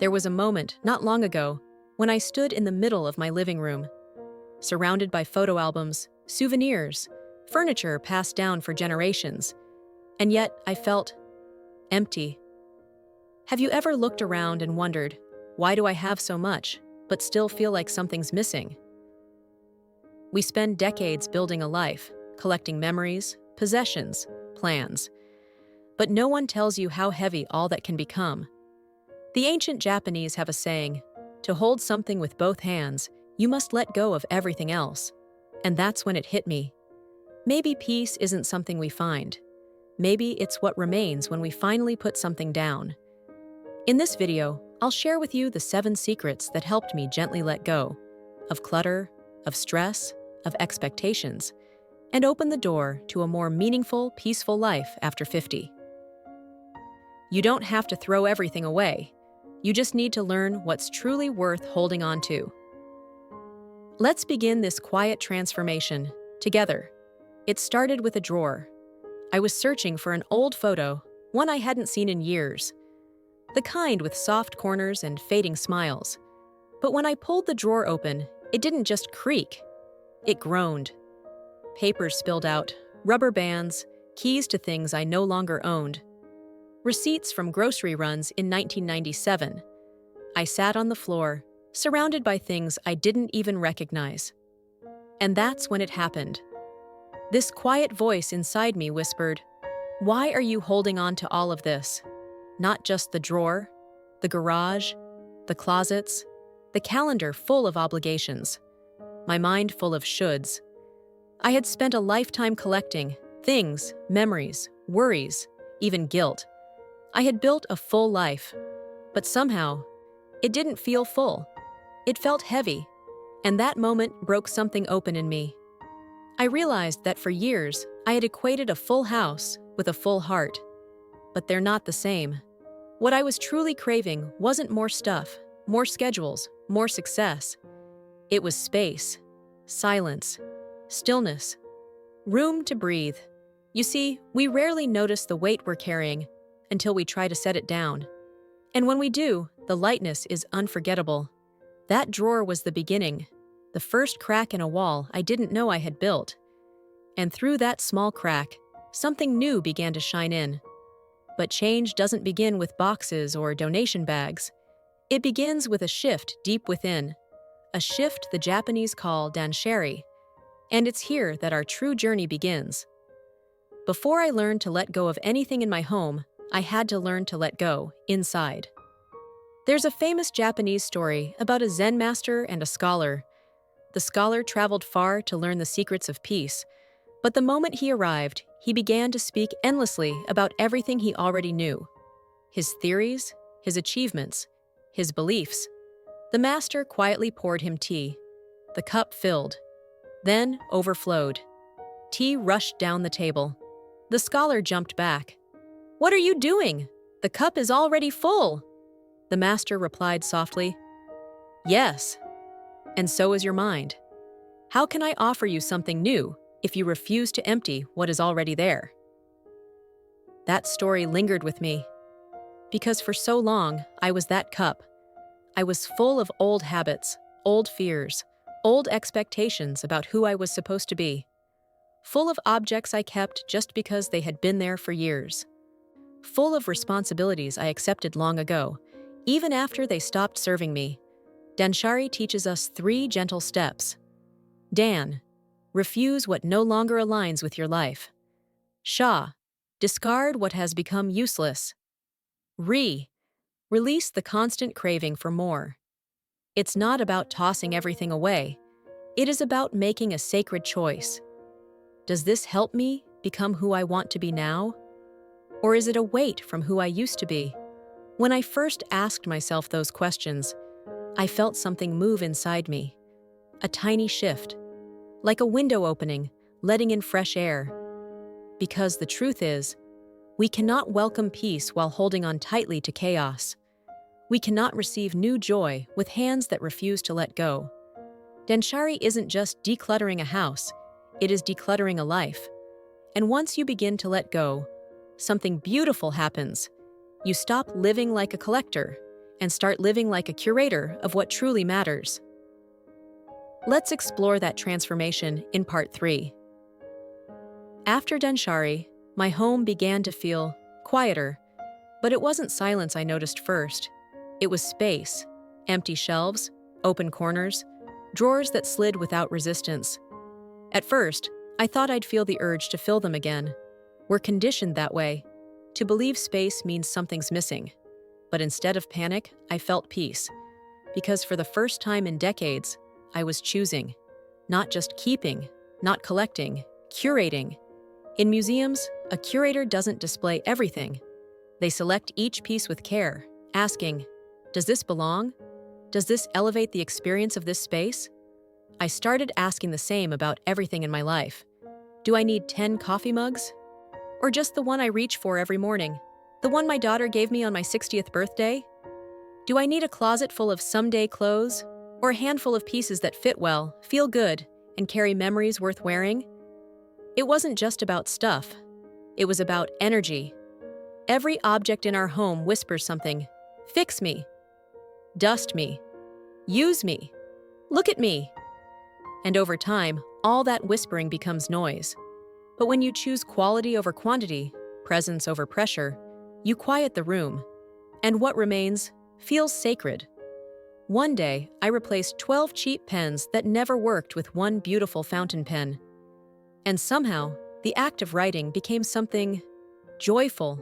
There was a moment, not long ago, when I stood in the middle of my living room, surrounded by photo albums, souvenirs, furniture passed down for generations, and yet I felt empty. Have you ever looked around and wondered, why do I have so much, but still feel like something's missing? We spend decades building a life, collecting memories, possessions, plans, but no one tells you how heavy all that can become. The ancient Japanese have a saying, to hold something with both hands, you must let go of everything else. And that's when it hit me. Maybe peace isn't something we find. Maybe it's what remains when we finally put something down. In this video, I'll share with you the 7 secrets that helped me gently let go of clutter, of stress, of expectations, and open the door to a more meaningful, peaceful life after 50. You don't have to throw everything away. You just need to learn what's truly worth holding on to. Let's begin this quiet transformation together. It started with a drawer. I was searching for an old photo, one I hadn't seen in years. The kind with soft corners and fading smiles. But when I pulled the drawer open, it didn't just creak. It groaned. Papers spilled out, rubber bands, keys to things I no longer owned. Receipts from grocery runs in 1997. I sat on the floor, surrounded by things I didn't even recognize. And that's when it happened. This quiet voice inside me whispered, "Why are you holding on to all of this? Not just the drawer, the garage, the closets, the calendar full of obligations, my mind full of shoulds. I had spent a lifetime collecting things, memories, worries, even guilt. I had built a full life, but somehow, it didn't feel full. It felt heavy, and that moment broke something open in me. I realized that for years, I had equated a full house with a full heart, but they're not the same. What I was truly craving wasn't more stuff, more schedules, more success. It was space, silence, stillness, room to breathe. You see, we rarely notice the weight we're carrying until we try to set it down. And when we do, the lightness is unforgettable. That drawer was the beginning, the first crack in a wall I didn't know I had built. And through that small crack, something new began to shine in. But change doesn't begin with boxes or donation bags. It begins with a shift deep within, a shift the Japanese call Danshari. And it's here that our true journey begins. Before I learned to let go of anything in my home, I had to learn to let go inside. There's a famous Japanese story about a Zen master and a scholar. The scholar traveled far to learn the secrets of peace, but the moment he arrived, he began to speak endlessly about everything he already knew. His theories, his achievements, his beliefs. The master quietly poured him tea. The cup filled, then overflowed. Tea rushed down the table. The scholar jumped back. "What are you doing? The cup is already full." The master replied softly, "Yes, and so is your mind. How can I offer you something new if you refuse to empty what is already there?" That story lingered with me, because for so long I was that cup. I was full of old habits, old fears, old expectations about who I was supposed to be, full of objects I kept just because they had been there for years, full of responsibilities I accepted long ago, even after they stopped serving me. Danshari teaches us 3 gentle steps. Dan, refuse what no longer aligns with your life. Sha, discard what has become useless. Release the constant craving for more. It's not about tossing everything away. It is about making a sacred choice. Does this help me become who I want to be now? Or is it a weight from who I used to be? When I first asked myself those questions, I felt something move inside me. A tiny shift, like a window opening, letting in fresh air. Because the truth is, we cannot welcome peace while holding on tightly to chaos. We cannot receive new joy with hands that refuse to let go. Danshari isn't just decluttering a house, it is decluttering a life. And once you begin to let go, something beautiful happens. You stop living like a collector, and start living like a curator of what truly matters. Let's explore that transformation in part 3. After Danshari, my home began to feel quieter, but it wasn't silence I noticed first. It was space, empty shelves, open corners, drawers that slid without resistance. At first, I thought I'd feel the urge to fill them again. We're conditioned that way, to believe space means something's missing. But instead of panic, I felt peace. Because for the first time in decades, I was choosing. Not just keeping, not collecting, curating. In museums, a curator doesn't display everything. They select each piece with care, asking, does this belong? Does this elevate the experience of this space? I started asking the same about everything in my life. Do I need 10 coffee mugs? Or just the one I reach for every morning? The one my daughter gave me on my 60th birthday? Do I need a closet full of someday clothes? Or a handful of pieces that fit well, feel good, and carry memories worth wearing? It wasn't just about stuff. It was about energy. Every object in our home whispers something. Fix me. Dust me. Use me. Look at me. And over time, all that whispering becomes noise. But when you choose quality over quantity, presence over pressure, you quiet the room. And what remains feels sacred. One day, I replaced 12 cheap pens that never worked with one beautiful fountain pen. And somehow, the act of writing became something joyful.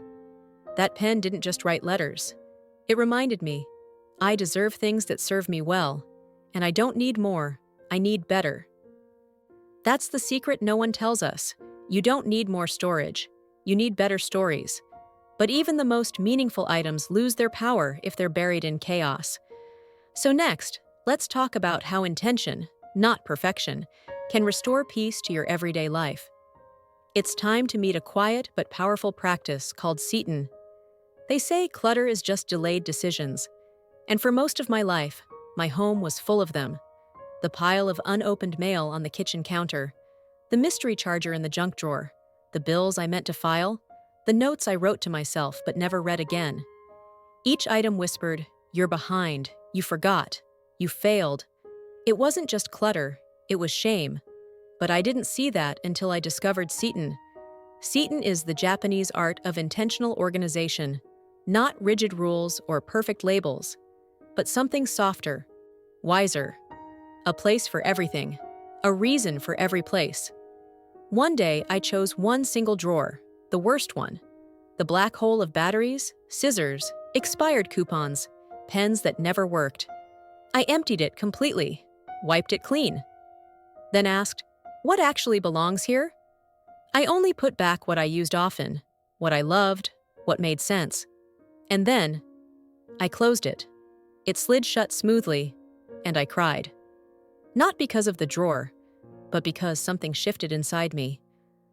That pen didn't just write letters. It reminded me, I deserve things that serve me well, and I don't need more, I need better. That's the secret no one tells us. You don't need more storage. You need better stories. But even the most meaningful items lose their power if they're buried in chaos. So next, let's talk about how intention, not perfection, can restore peace to your everyday life. It's time to meet a quiet but powerful practice called seaton. They say clutter is just delayed decisions. And for most of my life, my home was full of them. The pile of unopened mail on the kitchen counter, the mystery charger in the junk drawer, the bills I meant to file, the notes I wrote to myself but never read again. Each item whispered, you're behind, you forgot, you failed. It wasn't just clutter, it was shame. But I didn't see that until I discovered seaton. Seaton is the Japanese art of intentional organization, not rigid rules or perfect labels, but something softer, wiser. A place for everything, a reason for every place. One day, I chose one single drawer, the worst one. The black hole of batteries, scissors, expired coupons, pens that never worked. I emptied it completely, wiped it clean. Then asked, what actually belongs here? I only put back what I used often, what I loved, what made sense. And then, I closed it. It slid shut smoothly, and I cried. Not because of the drawer, but because something shifted inside me.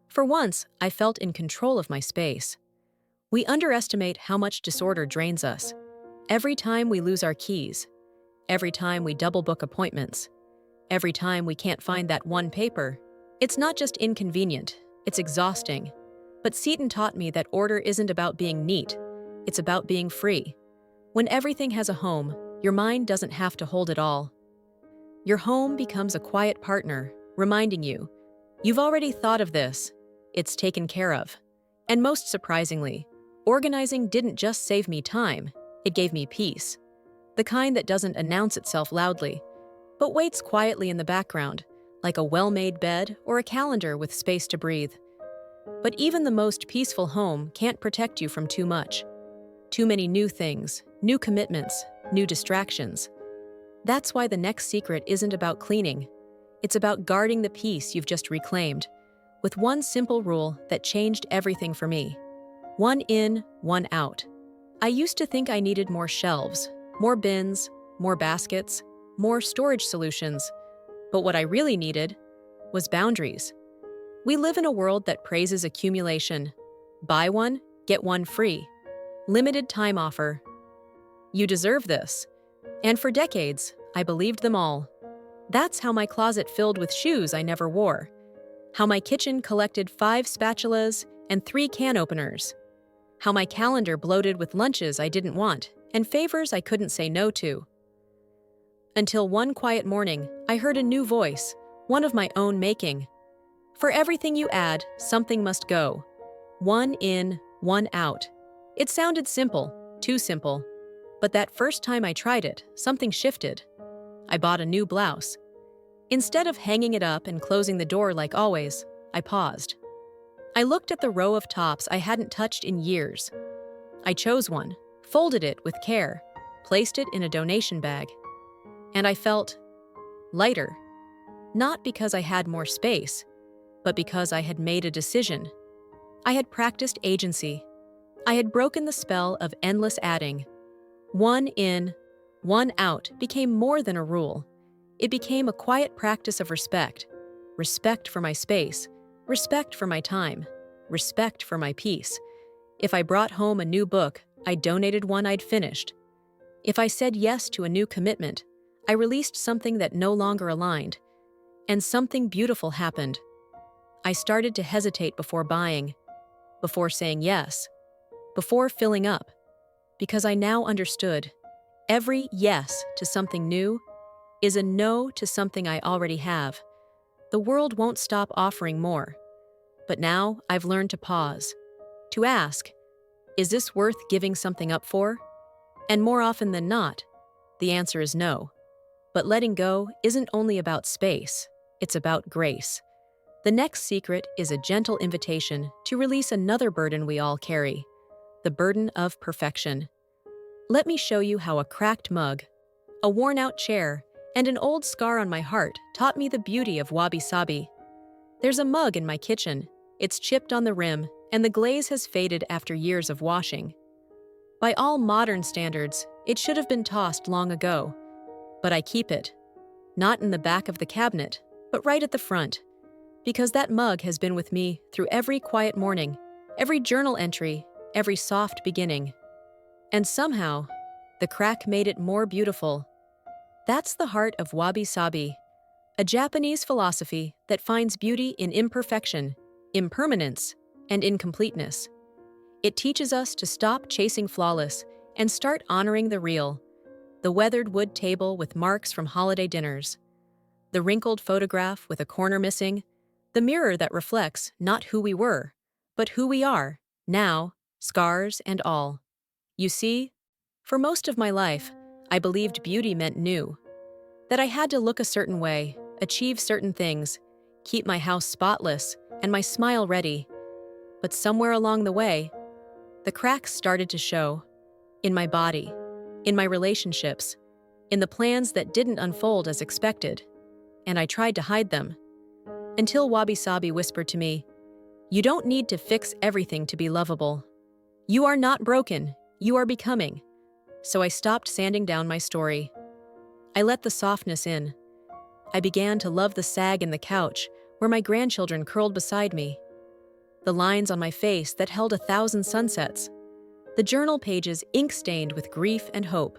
For once, I felt in control of my space. We underestimate how much disorder drains us. Every time we lose our keys, every time we double book appointments, every time we can't find that one paper, it's not just inconvenient, it's exhausting. But seaton taught me that order isn't about being neat, it's about being free. When everything has a home, your mind doesn't have to hold it all. Your home becomes a quiet partner, reminding you, you've already thought of this, it's taken care of. And most surprisingly, organizing didn't just save me time, it gave me peace. The kind that doesn't announce itself loudly, but waits quietly in the background, like a well-made bed or a calendar with space to breathe. But even the most peaceful home can't protect you from too much. Too many new things, new commitments, new distractions. That's why the next secret isn't about cleaning. It's about guarding the peace you've just reclaimed, with one simple rule that changed everything for me. One in, one out. I used to think I needed more shelves, more bins, more baskets, more storage solutions. But what I really needed was boundaries. We live in a world that praises accumulation. Buy one, get one free. Limited time offer. You deserve this. And for decades, I believed them all. That's how my closet filled with shoes I never wore. How my kitchen collected 5 spatulas and 3 can openers. How my calendar bloated with lunches I didn't want. and favors I couldn't say no to. Until one quiet morning, I heard a new voice, one of my own making. For everything you add, something must go. One in, one out. It sounded simple, too simple. But that first time I tried it, something shifted. I bought a new blouse. Instead of hanging it up and closing the door like always, I paused. I looked at the row of tops I hadn't touched in years. I chose one, folded it with care, placed it in a donation bag. And I felt lighter. Not because I had more space, but because I had made a decision. I had practiced agency. I had broken the spell of endless adding. One in, one out became more than a rule. It became a quiet practice of respect. Respect for my space, respect for my time, respect for my peace. If I brought home a new book, I donated one I'd finished. If I said yes to a new commitment, I released something that no longer aligned. And something beautiful happened. I started to hesitate before buying, before saying yes, before filling up, because I now understood every yes to something new is a no to something I already have. The world won't stop offering more. But now I've learned to pause, to ask, is this worth giving something up for? And more often than not, the answer is no. But letting go isn't only about space, it's about grace. The next secret is a gentle invitation to release another burden we all carry, the burden of perfection. Let me show you how a cracked mug, a worn-out chair, and an old scar on my heart taught me the beauty of Wabi-Sabi. There's a mug in my kitchen. It's chipped on the rim, and the glaze has faded after years of washing. By all modern standards, it should have been tossed long ago. But I keep it, not in the back of the cabinet, but right at the front, because that mug has been with me through every quiet morning, every journal entry, every soft beginning. And somehow, the crack made it more beautiful. That's the heart of Wabi-Sabi, a Japanese philosophy that finds beauty in imperfection, impermanence, and incompleteness. It teaches us to stop chasing flawless and start honoring the real. The weathered wood table with marks from holiday dinners, the wrinkled photograph with a corner missing, the mirror that reflects not who we were, but who we are, now, scars and all. You see, for most of my life, I believed beauty meant new, that I had to look a certain way, achieve certain things, keep my house spotless, and my smile ready. But somewhere along the way, the cracks started to show, in my body, in my relationships, in the plans that didn't unfold as expected, and I tried to hide them. Until Wabi-Sabi whispered to me, "You don't need to fix everything to be lovable. You are not broken, you are becoming." So I stopped sanding down my story. I let the softness in. I began to love the sag in the couch where my grandchildren curled beside me, the lines on my face that held 1,000 sunsets, the journal pages ink-stained with grief and hope.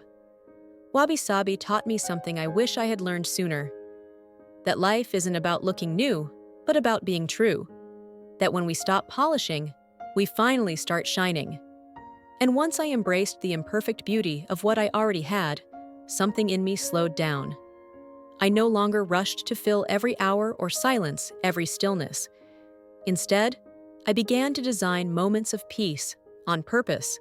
Wabi-Sabi taught me something I wish I had learned sooner, that life isn't about looking new, but about being true, that when we stop polishing, we finally start shining. And once I embraced the imperfect beauty of what I already had, something in me slowed down. I no longer rushed to fill every hour or silence every stillness. Instead, I began to design moments of peace, on purpose.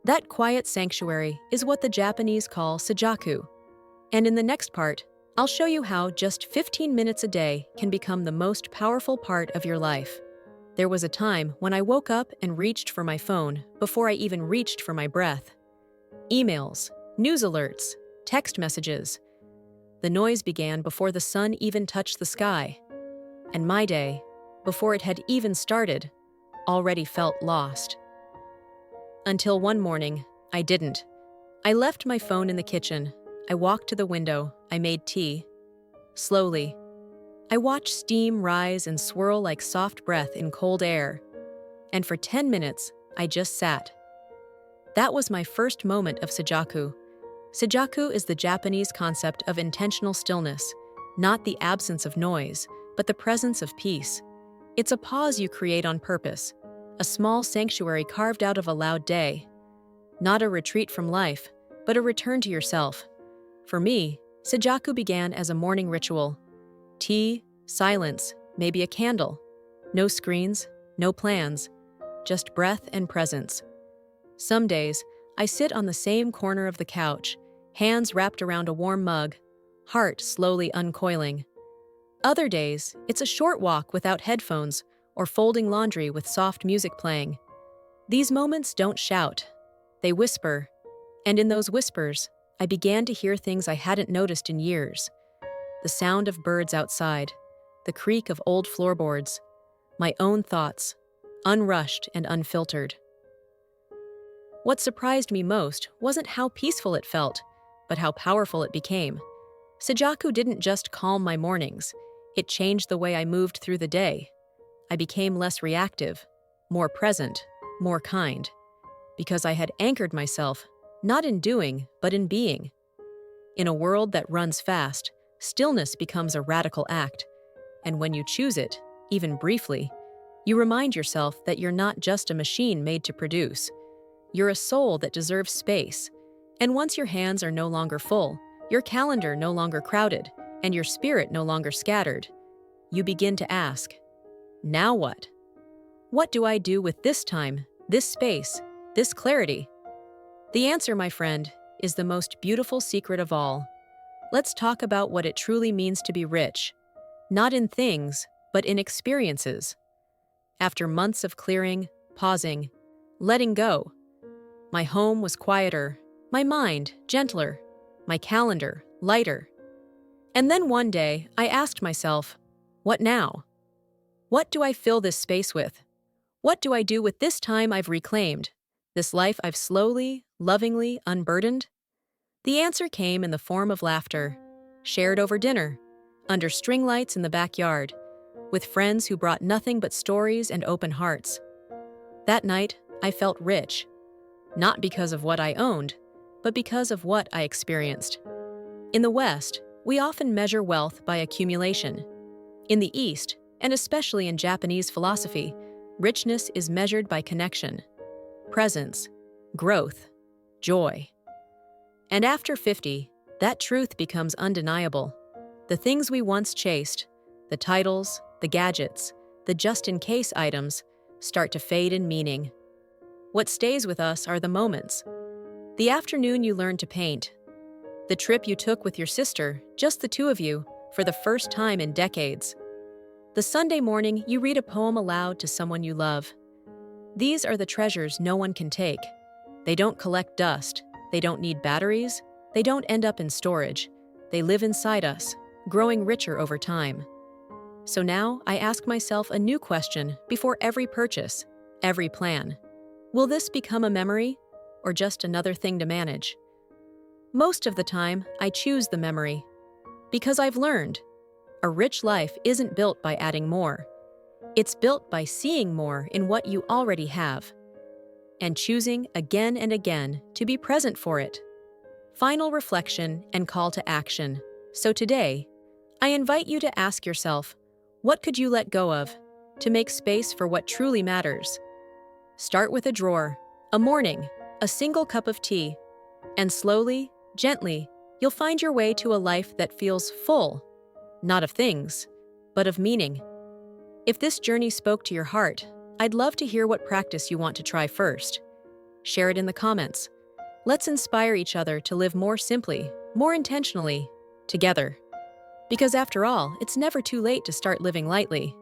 That quiet sanctuary is what the Japanese call sajaku. And in the next part, I'll show you how just 15 minutes a day can become the most powerful part of your life. There was a time when I woke up and reached for my phone before I even reached for my breath. Emails, news alerts, text messages. The noise began before the sun even touched the sky. And my day, before it had even started, already felt lost. Until one morning, I didn't. I left my phone in the kitchen. I walked to the window. I made tea. Slowly, I watched steam rise and swirl like soft breath in cold air. And for 10 minutes, I just sat. That was my first moment of sajaku. Sajaku is the Japanese concept of intentional stillness, not the absence of noise, but the presence of peace. It's a pause you create on purpose, a small sanctuary carved out of a loud day. Not a retreat from life, but a return to yourself. For me, Sajaku began as a morning ritual. Tea, silence, maybe a candle. No screens, no plans, just breath and presence. Some days, I sit on the same corner of the couch, hands wrapped around a warm mug, heart slowly uncoiling. Other days, it's a short walk without headphones or folding laundry with soft music playing. These moments don't shout, they whisper. And in those whispers, I began to hear things I hadn't noticed in years. The sound of birds outside, the creak of old floorboards, my own thoughts, unrushed and unfiltered. What surprised me most wasn't how peaceful it felt, but how powerful it became. Sajaku didn't just calm my mornings, it changed the way I moved through the day. I became less reactive, more present, more kind, because I had anchored myself, not in doing, but in being. In a world that runs fast, stillness becomes a radical act, and when you choose it, even briefly, you remind yourself that you're not just a machine made to produce. You're a soul that deserves space, and once your hands are no longer full, your calendar no longer crowded, and your spirit no longer scattered, you begin to ask, now what? What do I do with this time, this space, this clarity? The answer, my friend, is the most beautiful secret of all. Let's talk about what it truly means to be rich, not in things, but in experiences. After months of clearing, pausing, letting go, my home was quieter, my mind gentler, my calendar lighter. And then one day, I asked myself, what now? What do I fill this space with? What do I do with this time I've reclaimed, this life I've slowly, lovingly unburdened? The answer came in the form of laughter, shared over dinner, under string lights in the backyard, with friends who brought nothing but stories and open hearts. That night, I felt rich, not because of what I owned, but because of what I experienced. In the West, we often measure wealth by accumulation. In the East, and especially in Japanese philosophy, richness is measured by connection, presence, growth, joy. And after 50, that truth becomes undeniable. The things we once chased, the titles, the gadgets, the just-in-case items, start to fade in meaning. What stays with us are the moments. The afternoon you learned to paint, the trip you took with your sister, just the two of you, for the first time in decades, the Sunday morning you read a poem aloud to someone you love. These are the treasures no one can take. They don't collect dust, they don't need batteries, they don't end up in storage. They live inside us, growing richer over time. So now I ask myself a new question before every purchase, every plan. Will this become a memory, or just another thing to manage? Most of the time, I choose the memory. Because I've learned, a rich life isn't built by adding more. It's built by seeing more in what you already have, and choosing again and again to be present for it. Final reflection and call to action. So today, I invite you to ask yourself, what could you let go of to make space for what truly matters? Start with a drawer, a morning, a single cup of tea, and slowly, gently, you'll find your way to a life that feels full, not of things, but of meaning. If this journey spoke to your heart, I'd love to hear what practice you want to try first. Share it in the comments. Let's inspire each other to live more simply, more intentionally, together. Because after all, it's never too late to start living lightly.